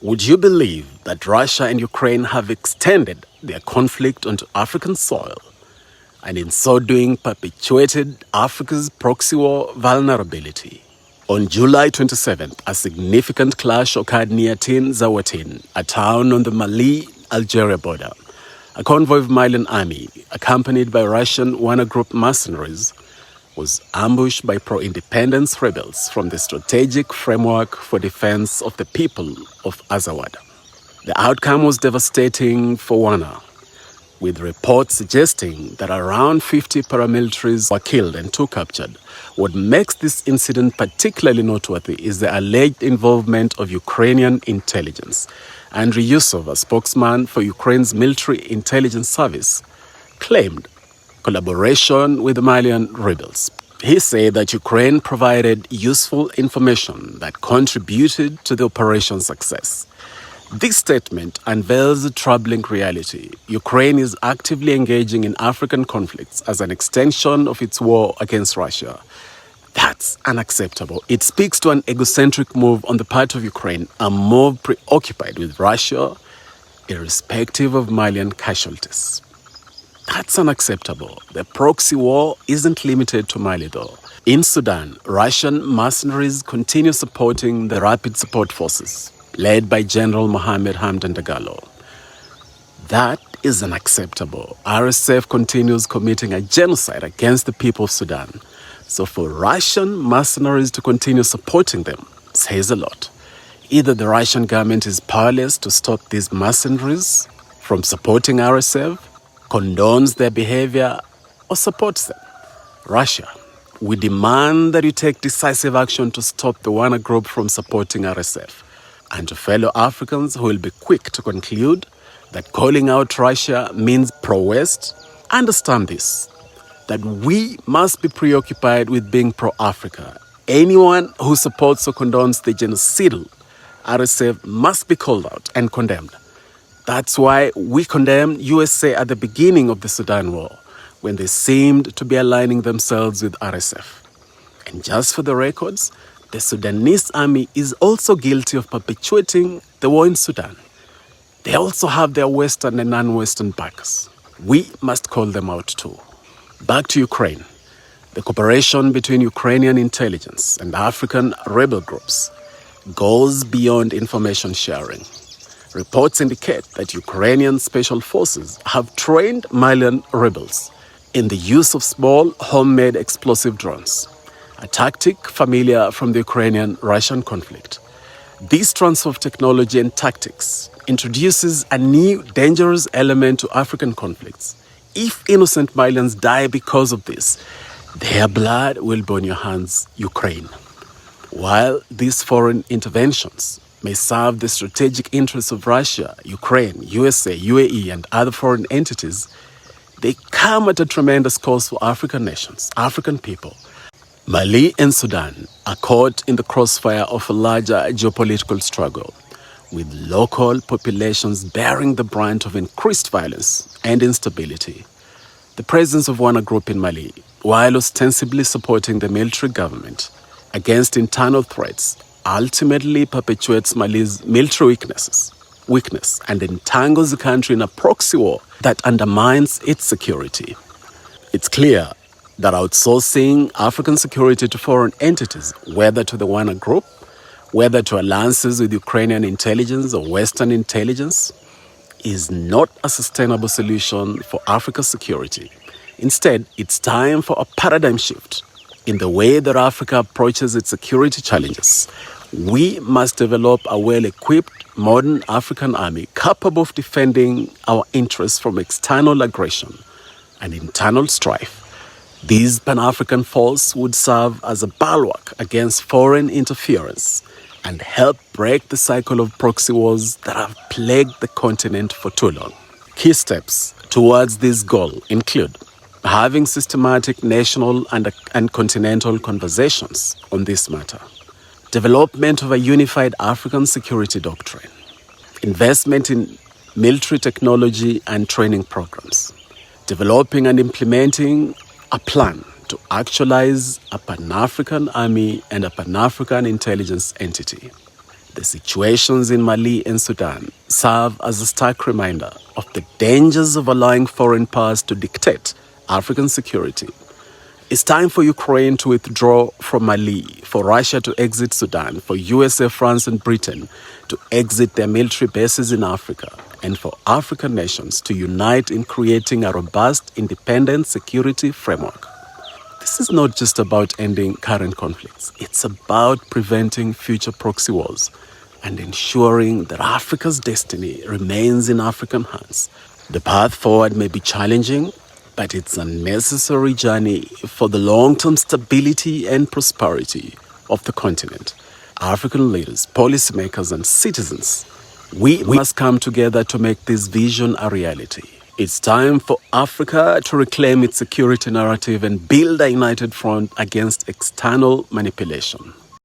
Would you believe that Russia and Ukraine have extended their conflict onto African soil, and in so doing perpetuated Africa's proxy war vulnerability? On July 27th, a significant clash occurred near Tin Zawatin, a town on the Mali-Algeria border. A convoy of Malian army, accompanied by Russian Wagner Group mercenaries, was ambushed by pro-independence rebels from the Strategic Framework for Defense of the People of Azawad. The outcome was devastating for Wagner, with reports suggesting that around 50 paramilitaries were killed and 2 captured. What makes this incident particularly noteworthy is the alleged involvement of Ukrainian intelligence. Andriy Yusov, a spokesman for Ukraine's military intelligence service, claimed collaboration with the Malian rebels. He said that Ukraine provided useful information that contributed to the operation's success. This statement unveils a troubling reality. Ukraine is actively engaging in African conflicts as an extension of its war against Russia. That's unacceptable. It speaks to an egocentric move on the part of Ukraine, a move preoccupied with Russia, irrespective of Malian casualties. That's unacceptable. The proxy war isn't limited to Mali, though. In Sudan, Russian mercenaries continue supporting the Rapid Support Forces, led by General Mohammed Hamdan Dagalo. That is unacceptable. RSF continues committing a genocide against the people of Sudan. So for Russian mercenaries to continue supporting them says a lot. Either the Russian government is powerless to stop these mercenaries from supporting RSF, condones their behavior, or supports them. Russia, we demand that you take decisive action to stop the Wagner Group from supporting RSF. And to fellow Africans who will be quick to conclude that calling out Russia means pro-West, understand this, that we must be preoccupied with being pro-Africa. Anyone who supports or condones the genocidal RSF must be called out and condemned. That's why we condemned USA at the beginning of the Sudan war, when they seemed to be aligning themselves with RSF. And just for the records, the Sudanese army is also guilty of perpetuating the war in Sudan. They also have their Western and non-Western backers. We must call them out too. Back to Ukraine. The cooperation between Ukrainian intelligence and African rebel groups goes beyond information sharing. Reports indicate that Ukrainian special forces have trained Malian rebels in the use of small homemade explosive drones, a tactic familiar from the Ukrainian-Russian conflict. This transfer of technology and tactics introduces a new dangerous element to African conflicts. If innocent Malians die because of this, their blood will be on your hands, Ukraine. While these foreign interventions may serve the strategic interests of Russia, Ukraine, USA, UAE, and other foreign entities, they come at a tremendous cost for African nations, African people. Mali and Sudan are caught in the crossfire of a larger geopolitical struggle, with local populations bearing the brunt of increased violence and instability. The presence of Wagner Group in Mali, while ostensibly supporting the military government against internal threats, ultimately perpetuates Mali's military weakness and entangles the country in a proxy war that undermines its security. It's clear that outsourcing African security to foreign entities, whether to the Wagner Group, whether to alliances with Ukrainian intelligence or Western intelligence, is not a sustainable solution for Africa's security. Instead, it's time for a paradigm shift in the way that Africa approaches its security challenges. We must develop a well-equipped, modern African army capable of defending our interests from external aggression and internal strife. These Pan-African forces would serve as a bulwark against foreign interference and help break the cycle of proxy wars that have plagued the continent for too long. Key steps towards this goal include having systematic national and continental conversations on this matter, development of a unified African security doctrine, investment in military technology and training programs, developing and implementing a plan to actualize a Pan-African army and a Pan-African intelligence entity, The situations in Mali and Sudan serve as a stark reminder of the dangers of allowing foreign powers to dictate African security. It's time for Ukraine to withdraw from Mali, for Russia to exit Sudan, for USA, France, and Britain to exit their military bases in Africa, and for African nations to unite in creating a robust, independent security framework. This is not just about ending current conflicts. It's about preventing future proxy wars and ensuring that Africa's destiny remains in African hands. The path forward may be challenging, but it's a necessary journey for the long-term stability and prosperity of the continent. African leaders, policymakers, and citizens, we must come together to make this vision a reality. It's time for Africa to reclaim its security narrative and build a united front against external manipulation.